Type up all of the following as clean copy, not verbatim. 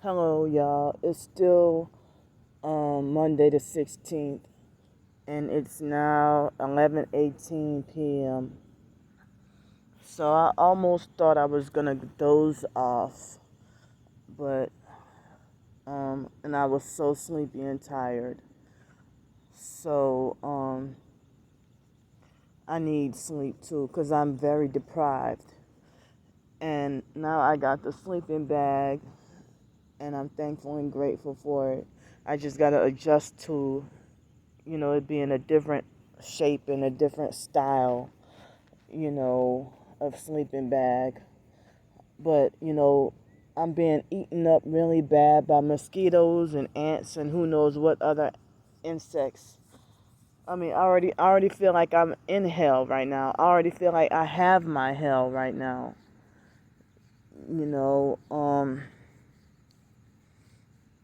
Hello, y'all. It's still Monday the 16th, and it's now 11:18 p.m. So I almost thought I was gonna doze off, but and I was so sleepy and tired. So I need sleep too, 'cause I'm very deprived. And now I got the sleeping bag, and I'm thankful and grateful for it. I just gotta adjust to, it being a different shape and a different style, of sleeping bag. But, I'm being eaten up really bad by mosquitoes and ants and who knows what other insects. I mean, I already feel like I'm in hell right now. I already feel like I have my hell right now. You know,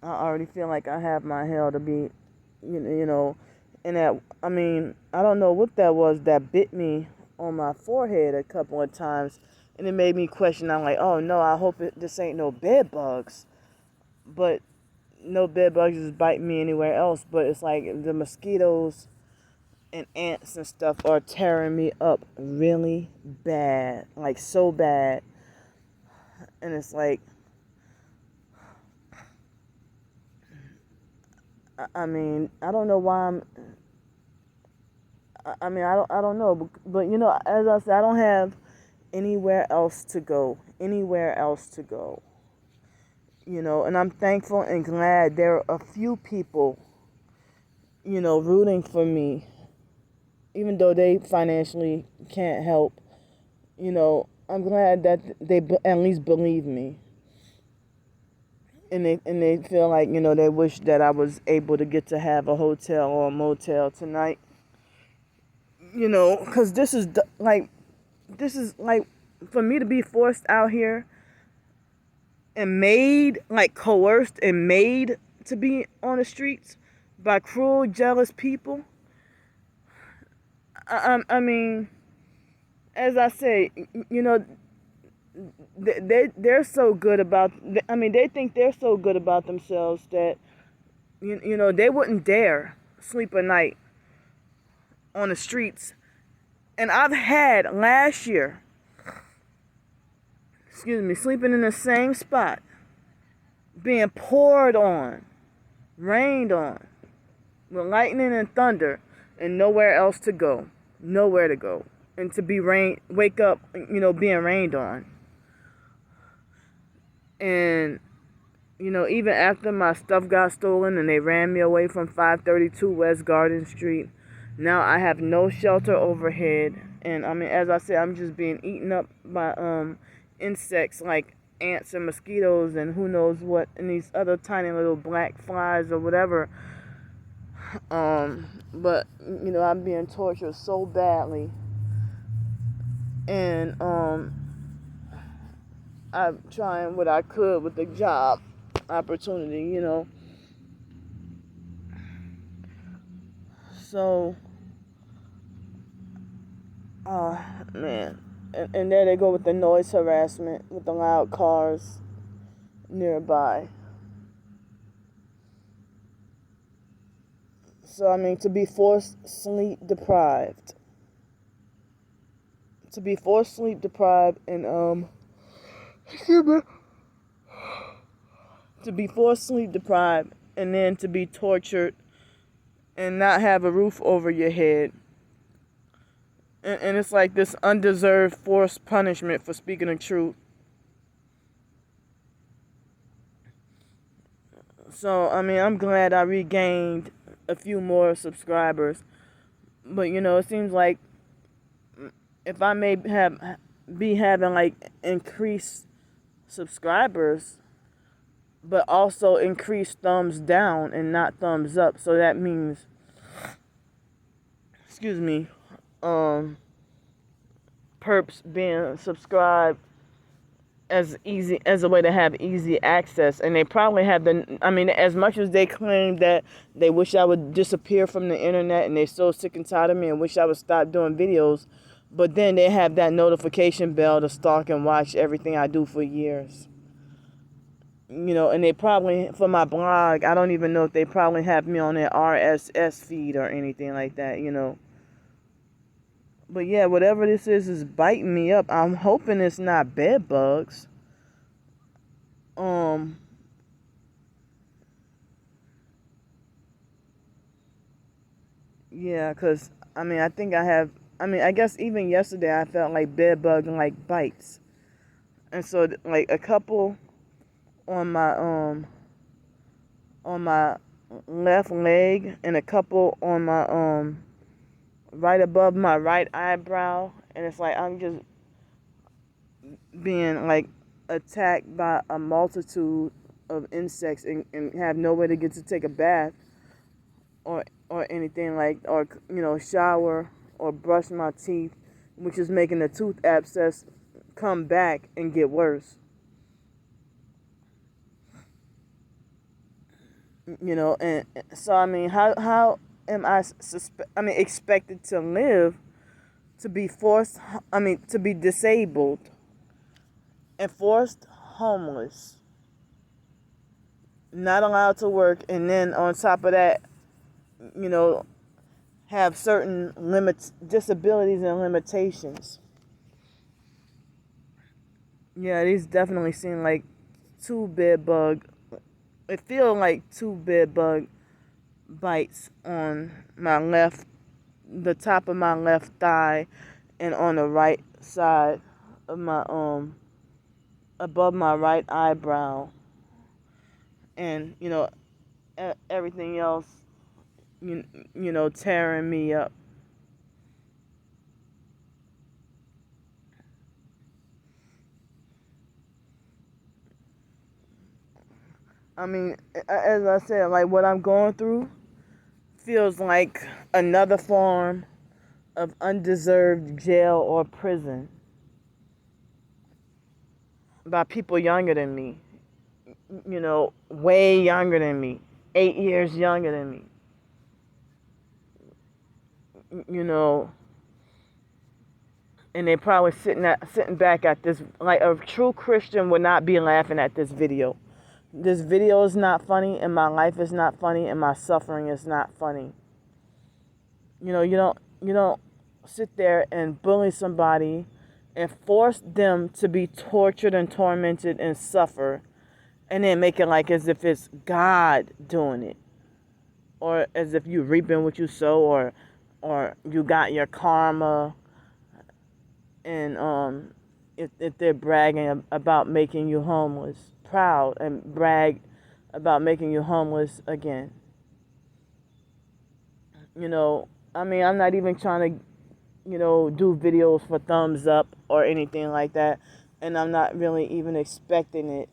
I already feel like I have my hell to be, you know, and that, I mean, I don't know what that was that bit me on my forehead a couple of times, and it made me question. I'm like, oh no, I hope this ain't no bed bugs, but no bed bugs is biting me anywhere else. But it's like the mosquitoes and ants and stuff are tearing me up really bad, like so bad, and it's like, I mean, I don't know why I don't know, but as I said, I don't have anywhere else to go, and I'm thankful and glad there are a few people, rooting for me, even though they financially can't help. I'm glad that they at least believe me, and they feel like, they wish that I was able to get to have a hotel or a motel tonight, because this is like for me to be forced out here and made, like coerced and made to be on the streets by cruel, jealous people. I mean, as I say, they're so good about. I mean, they think they're so good about themselves that they wouldn't dare sleep a night on the streets. And I've had last year, sleeping in the same spot, being poured on, rained on, with lightning and thunder, and nowhere else to go, and to wake up, being rained on. And even after my stuff got stolen and they ran me away from 532 West Garden Street, now I have no shelter overhead. And I mean, as I said, I'm just being eaten up by insects like ants and mosquitoes and who knows what, and these other tiny little black flies or whatever. But I'm being tortured so badly, and I'm trying what I could with the job opportunity, So, man. And there they go with the noise harassment, with the loud cars nearby. So, I mean, to be forced sleep deprived. And, excuse me. To be forced sleep deprived and then to be tortured and not have a roof over your head. And it's like this undeserved forced punishment for speaking the truth. So, I mean, I'm glad I regained a few more subscribers. But, it seems like if I may be having like increased subscribers, but also increased thumbs down and not thumbs up. So that means, perps being subscribed as easy as a way to have easy access. And they probably have as much as they claim that they wish I would disappear from the internet and they're so sick and tired of me and wish I would stop doing videos, but then they have that notification bell to stalk and watch everything I do for years. And they probably, for my blog, I don't even know if they probably have me on their RSS feed or anything like that. But yeah, whatever this is biting me up. I'm hoping it's not bed bugs. Yeah, 'cause I think I have. I guess even yesterday I felt like bed bug like bites, and so like a couple on my left leg and a couple on my right above my right eyebrow, and it's like I'm just being like attacked by a multitude of insects and have nowhere to get to take a bath or anything like, or shower or brush my teeth, which is making the tooth abscess come back and get worse. And so how am I expected to live, to be forced, to be disabled and forced homeless, not allowed to work, and then on top of that, you know, have certain disabilities and limitations. Yeah, these definitely seem like two bed bug. It feels like two bed bug bites on my left, the top of my left thigh, and on the right side of my above my right eyebrow, and everything else, tearing me up. As I said, like what I'm going through feels like another form of undeserved jail or prison by people younger than me, way younger than me, 8 years younger than me, you know, and they probably sitting back at this, like a true Christian would not be laughing at this video. This video is not funny, and my life is not funny, and my suffering is not funny. You don't sit there and bully somebody and force them to be tortured and tormented and suffer, and then make it like as if it's God doing it, or as if you reaping what you sow, or you got your karma, and if they're bragging about making you homeless, proud and brag about making you homeless again. I'm not even trying to, do videos for thumbs up or anything like that, and I'm not really even expecting it.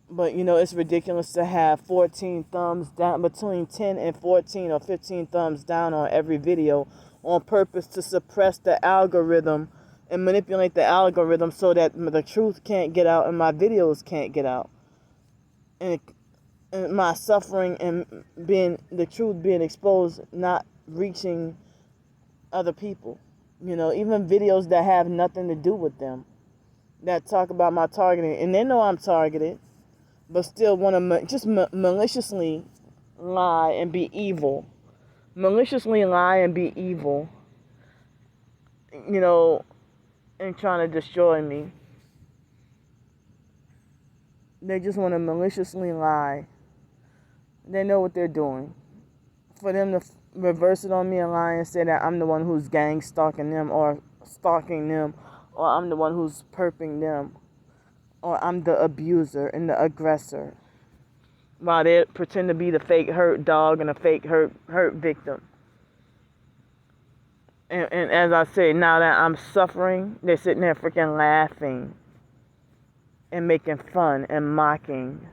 But it's ridiculous to have 14 thumbs down, between 10 and 14 or 15 thumbs down on every video, on purpose to suppress the algorithm and manipulate the algorithm so that the truth can't get out and my videos can't get out. And my suffering and the truth being exposed, not reaching other people. Even videos that have nothing to do with them, that talk about my targeting, and they know I'm targeted, but still want to just maliciously lie and be evil. Maliciously lie and be evil, and trying to destroy me. They just want to maliciously lie. They know what they're doing. For them to reverse it on me and lie and say that I'm the one who's gang stalking them or stalking them, or I'm the one who's perping them, or I'm the abuser and the aggressor, while they pretend to be the fake hurt dog and a fake hurt victim. And as I say, now that I'm suffering, they're sitting there freaking laughing and making fun and mocking.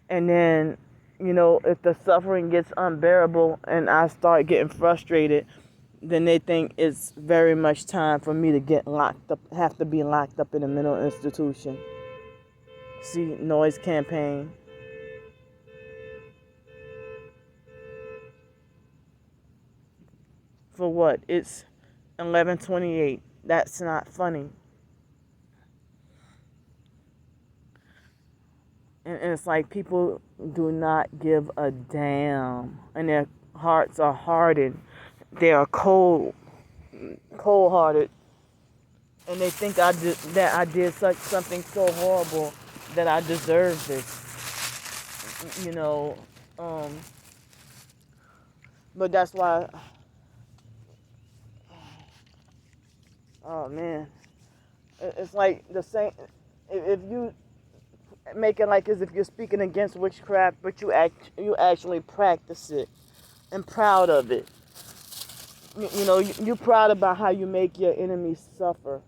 And then, if the suffering gets unbearable and I start getting frustrated, then they think it's very much time for me to get locked up, have to be locked up in a mental institution. See, noise campaign. For what? It's 11:28. That's not funny. And it's like people do not give a damn, and their hearts are hardened. They are cold-hearted, and they think that I did something so horrible that I deserve this. You know, um, but that's why. Oh man, it's like the same. If you make it like as if you're speaking against witchcraft, but you actually practice it and proud of it. You know, you're proud about how you make your enemies suffer.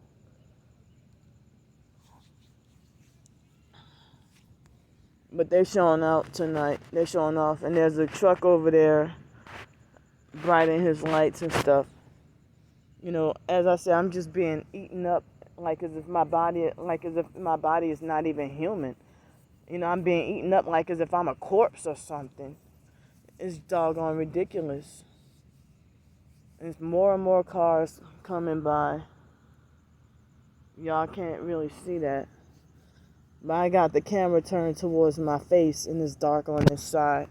But they're showing out tonight. They're showing off, and there's a truck over there, brightening his lights and stuff. You know, as I said, I'm just being eaten up, like as if my body is not even human. You know, I'm being eaten up like as if I'm a corpse or something. It's doggone ridiculous. There's more and more cars coming by. Y'all can't really see that. But I got the camera turned towards my face and it's dark on this side.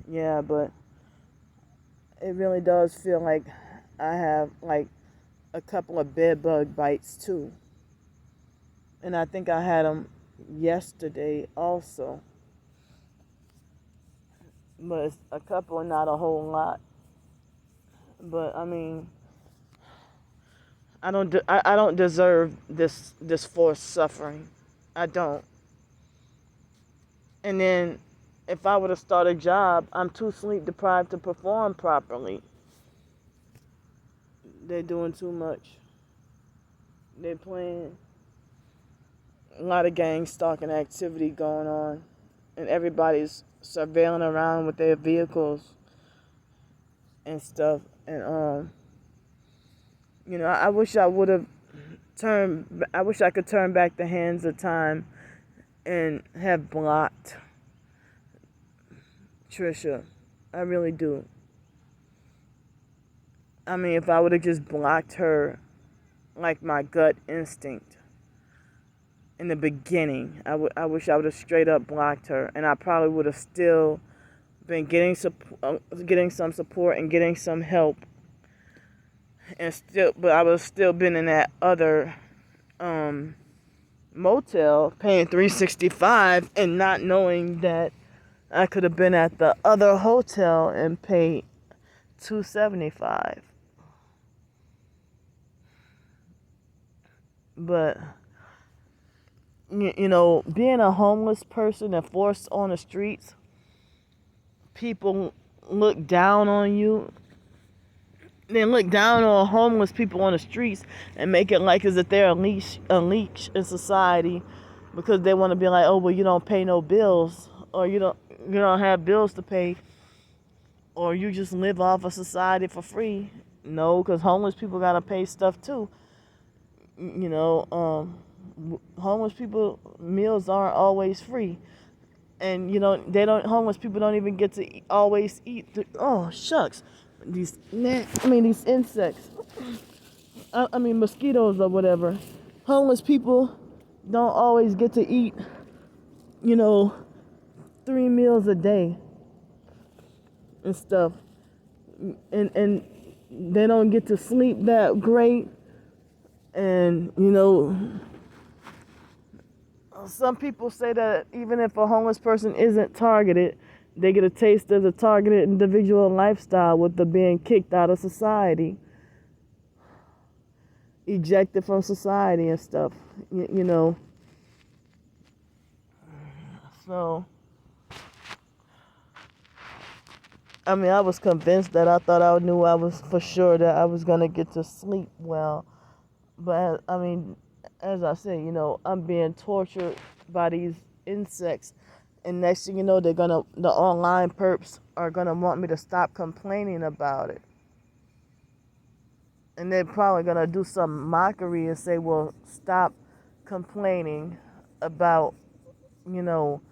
Yeah, but it really does feel like I have like a couple of bed bug bites too. And I think I had them yesterday also. But it's a couple and not a whole lot. But I mean, I don't deserve this forced suffering. I don't. And then if I were to start a job, I'm too sleep deprived to perform properly. They're doing too much. They're playing a lot of gang stalking activity going on, and everybody's surveilling around with their vehicles and stuff. And you know, I wish I would have turned. I wish I could turn back the hands of time and have blocked Trisha. I really do. I mean, if I would have just blocked her like my gut instinct in the beginning, I wish I would have straight up blocked her, and I probably would have still been getting some support and getting some help, but I would have still been in that other motel paying $365 and not knowing that I could have been at the other hotel and paid $275. But you know, being a homeless person and forced on the streets, people look down on you. They look down on homeless people on the streets and make it like as if they're a leash in society, because they want to be like, oh well, you don't pay no bills, or you don't have bills to pay, or you just live off of society for free. No, because homeless people gotta pay stuff too. You know, homeless people meals aren't always free, and you know homeless people don't even get to always eat. Oh shucks, these insects. I mean mosquitoes or whatever. Homeless people don't always get to eat. You know, 3 meals a day and stuff, and they don't get to sleep that great. And you know, some people say that even if a homeless person isn't targeted, they get a taste of the targeted individual lifestyle with the being kicked out of society, ejected from society and stuff. You know, so I mean, I was convinced that I thought I knew I was for sure that I was gonna get to sleep well. But I mean, as I said, you know, I'm being tortured by these insects, and next thing you know, the online perps are gonna want me to stop complaining about it, and they're probably gonna do some mockery and say, "Well, stop complaining about, you know,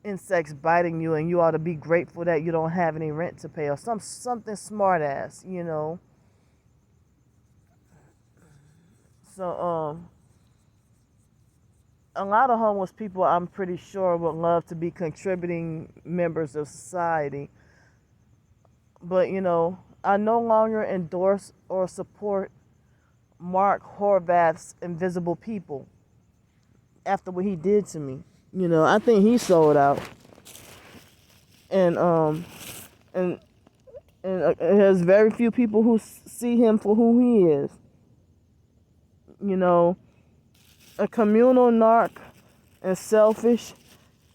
insects biting you, and you ought to be grateful that you don't have any rent to pay," or something smart ass, you know. So a lot of homeless people, I'm pretty sure, would love to be contributing members of society. But, I no longer endorse or support Mark Horvath's Invisible People after what he did to me. I think he sold out. And, and, there's very few people who see him for who he is. A communal narc and selfish,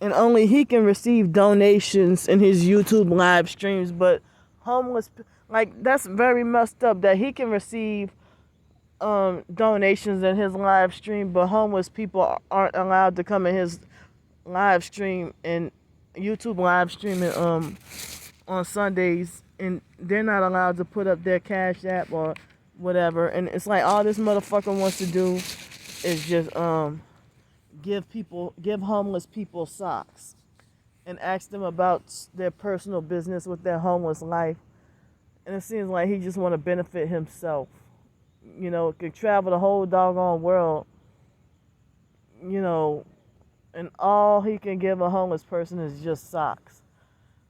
and only he can receive donations in his YouTube live streams. But homeless, like, that's very messed up that he can receive donations in his live stream, but homeless people aren't allowed to come in his live stream and YouTube live streaming on Sundays, and they're not allowed to put up their Cash App or whatever. And it's like all this motherfucker wants to do is just give homeless people socks and ask them about their personal business with their homeless life. And it seems like he just want to benefit himself. Could travel the whole doggone world, and all he can give a homeless person is just socks.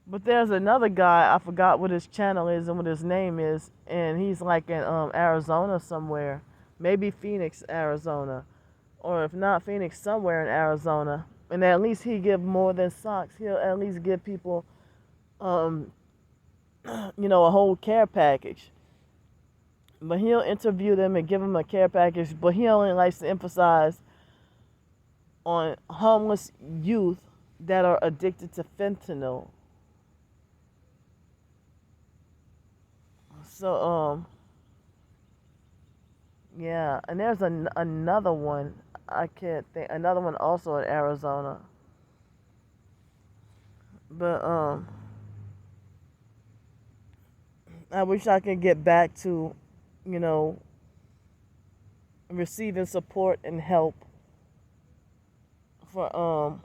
But there's another guy, I forgot what his channel is and what his name is, and he's like in Arizona somewhere, maybe Phoenix, Arizona, or if not Phoenix, somewhere in Arizona. And at least he give more than socks. He'll at least give people, a whole care package. But he'll interview them and give them a care package, but he only likes to emphasize on homeless youth that are addicted to fentanyl. So, yeah, and there's another one, I can't think, another one also in Arizona. But, I wish I could get back to, receiving support and help for,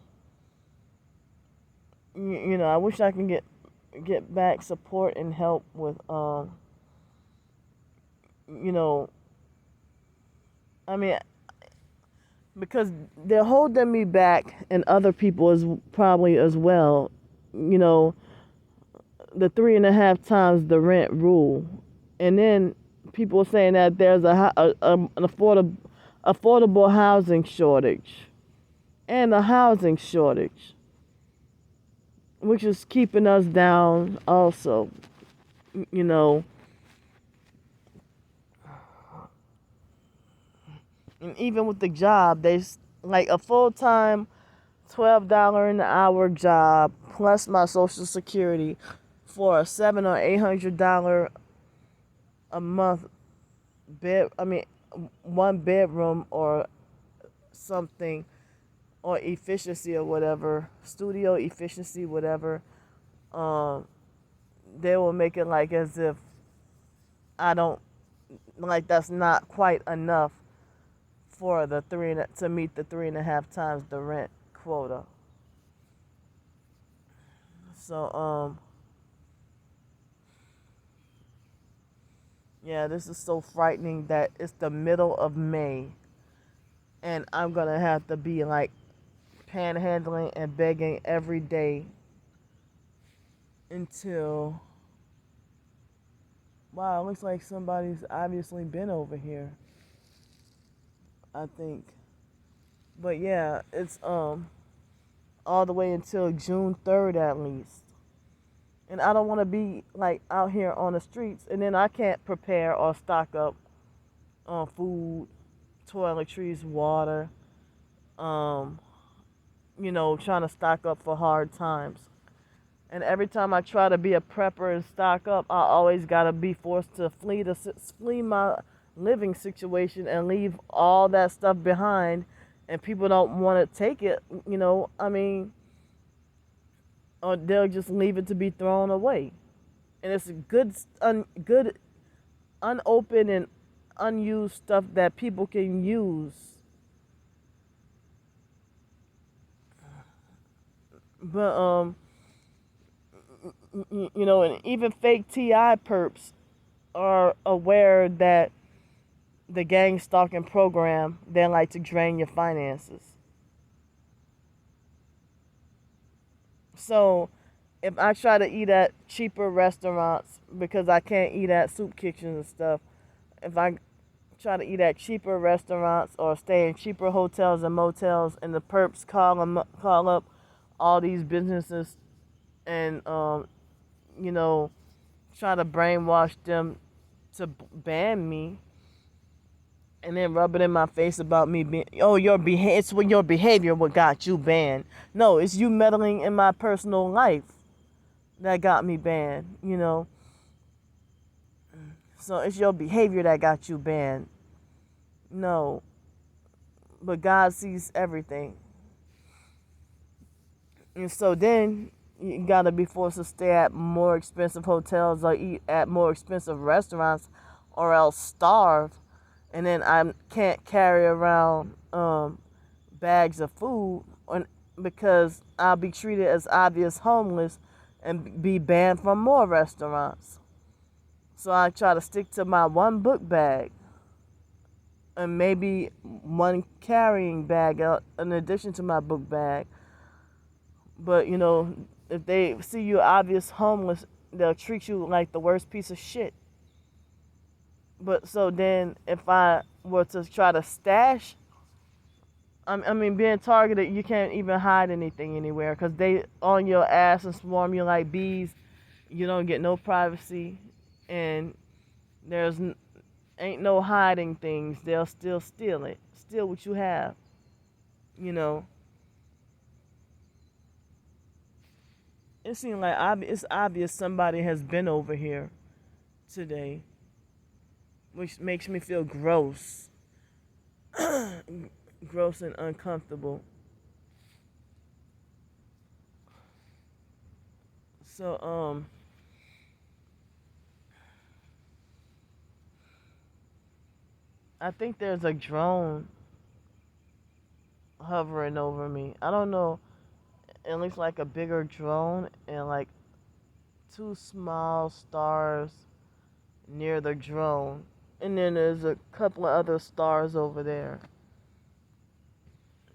I wish I can get back support and help with, I mean, because they're holding me back, and other people is probably as well, the 3.5 times the rent rule. And then people saying that there's an affordable housing shortage and a housing shortage, which is keeping us down also, And even with the job, there's like a full-time $12 an hour job plus my Social Security for a $700 or $800 a month one bedroom or something, or efficiency or whatever, studio efficiency, whatever. They will make it like as if I don't, like, that's not quite enough for to meet the 3.5 times the rent quota. So, yeah, this is so frightening that it's the middle of May and I'm gonna have to be like panhandling and begging every day until, wow, it looks like somebody's obviously been over here, I think. But yeah, it's all the way until June 3rd at least. And I don't want to be like out here on the streets and then I can't prepare or stock up on food, toiletries, water, trying to stock up for hard times. And every time I try to be a prepper and stock up, I always gotta be forced to flee my living situation and leave all that stuff behind, and people don't want to take it, or they'll just leave it to be thrown away. And it's good, unopened and unused stuff that people can use. But and even fake TI perps are aware that the gang stalking program, they like to drain your finances. So if I try to eat at cheaper restaurants because I can't eat at soup kitchens and stuff, if I try to eat at cheaper restaurants or stay in cheaper hotels and motels, and the perps call up all these businesses and you know, try to brainwash them to ban me, and then rub it in my face about me being, oh, it's when your behavior what got you banned. No, it's you meddling in my personal life that got me banned, you know. So it's your behavior that got you banned. No, but God sees everything. And so then you gotta be forced to stay at more expensive hotels or eat at more expensive restaurants, or else starve. And then I can't carry around bags of food because I'll be treated as obvious homeless and be banned from more restaurants. So I try to stick to my one book bag and maybe one carrying bag in addition to my book bag. But, you know, if they see you obvious homeless, they'll treat you like the worst piece of shit. But so then if I were to try to stash, I mean, being targeted, you can't even hide anything anywhere because they on your ass and swarm you like bees. You don't get no privacy, and ain't no hiding things. They'll still steal what you have, you know. It seems like it's obvious somebody has been over here today, which makes me feel gross. Gross and uncomfortable. So, I think there's a drone hovering over me. I don't know. It looks like a bigger drone and like two small stars near the drone. And then there's a couple of other stars over there.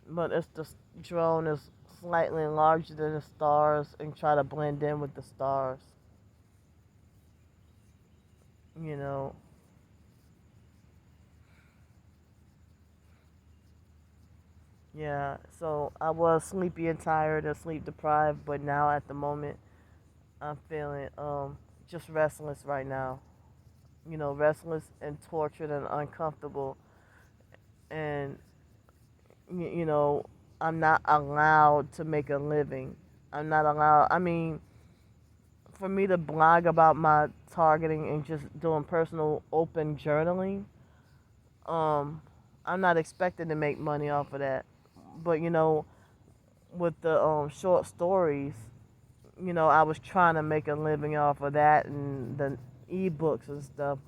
But it's the drone is slightly larger than the stars and try to blend in with the stars. You know. Yeah, so I was sleepy and tired and sleep deprived, but now at the moment I'm feeling just restless right now. You know, restless and tortured and uncomfortable, and you know, I'm not allowed to make a living. I'm not allowed. I mean, for me to blog about my targeting and just doing personal open journaling, um, I'm not expected to make money off of that. But you know, with the short stories, you know, I was trying to make a living off of that and the ebooks and stuff.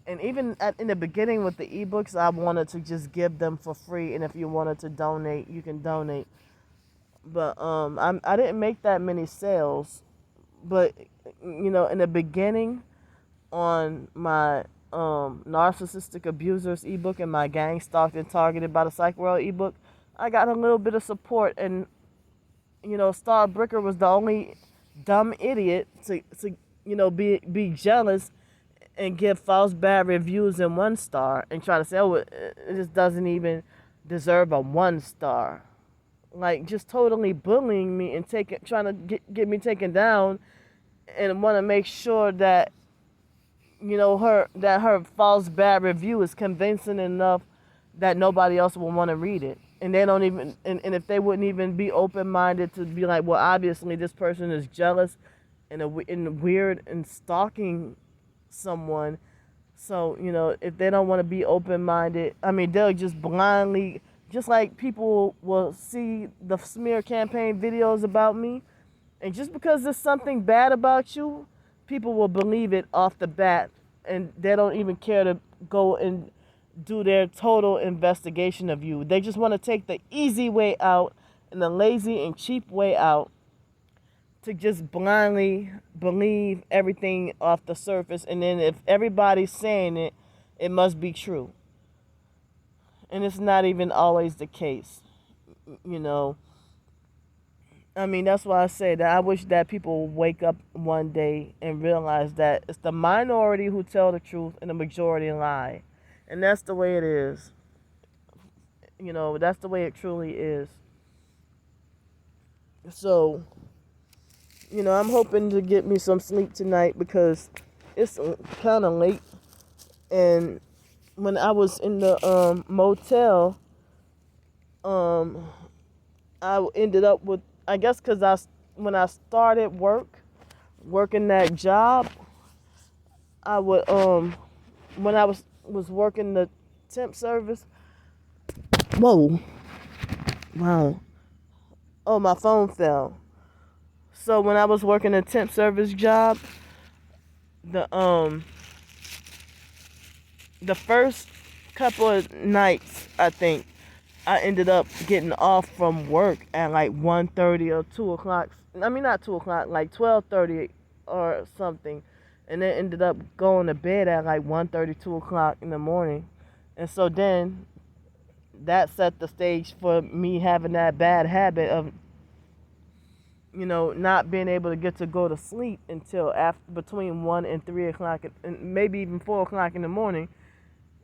And even in the beginning with the ebooks, I wanted to just give them for free, and if you wanted to donate, you can donate. But I didn't make that many sales. But you know, in the beginning, on my narcissistic abusers ebook and my gang stalked and targeted by the Psych World ebook, I got a little bit of support, and you know, Star Bricker was the only dumb idiot to you know, be jealous and give false bad reviews in 1 star and try to say, oh, it just doesn't even deserve a 1 star. Like, just totally bullying me and trying to get me taken down, and want to make sure that, you know, her false bad review is convincing enough that nobody else will want to read it. And they don't even, and if they wouldn't even be open-minded to be like, well, obviously this person is jealous and weird and stalking someone. So, you know, if they don't want to be open-minded, I mean, they'll just blindly, just like people will see the smear campaign videos about me, and just because there's something bad about you, people will believe it off the bat, and they don't even care to go and do their total investigation of you. They just want to take the easy way out and the lazy and cheap way out to just blindly believe everything off the surface. And then if everybody's saying it, it must be true. And it's not even always the case, you know. I mean, that's why I say that I wish that people would wake up one day and realize that it's the minority who tell the truth and the majority lie. And that's the way it is. That's the way it truly is. So, I'm hoping to get me some sleep tonight because it's kind of late. And when I was in the motel, um, I ended up with, I guess, because when I started working that job, I would when I was working the temp service. Whoa, wow! Oh, my phone fell. So when I was working a temp service job, the um the first couple of nights, I think I ended up getting off from work at like 1:30 or 2 o'clock. I mean, not 2 o'clock, like 12:30 or something, and then ended up going to bed at like 1:30, 2 o'clock in the morning. And so then that set the stage for me having that bad habit of not being able to get to go to sleep until after between 1 and 3 o'clock, and maybe even 4 o'clock in the morning.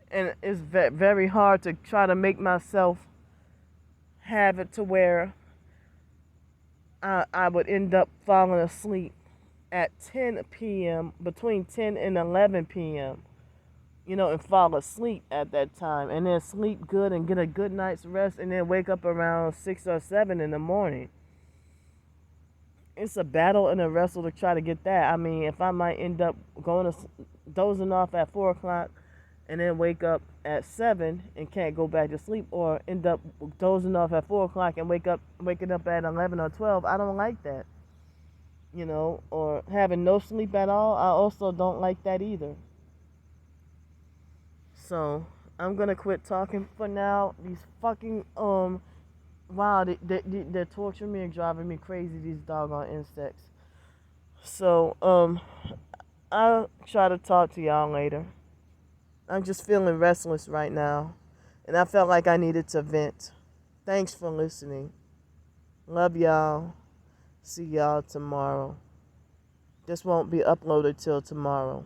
And it's very hard to try to make myself have it to where I would end up falling asleep at 10 p.m., between 10 and 11 p.m., and fall asleep at that time, and then sleep good and get a good night's rest, and then wake up around 6 or 7 in the morning. It's a battle and a wrestle to try to get that. I mean, if I might end up dozing off at 4 o'clock and then wake up at 7 and can't go back to sleep, or end up dozing off at 4 o'clock and waking up at 11 or 12, I don't like that. Or having no sleep at all, I also don't like that either. So I'm gonna quit talking for now. These fucking wow, they're torturing me and driving me crazy, these doggone insects. So I'll try to talk to y'all later. I'm just feeling restless right now, and I felt like I needed to vent. Thanks for listening. Love y'all. See y'all tomorrow. This won't be uploaded till tomorrow.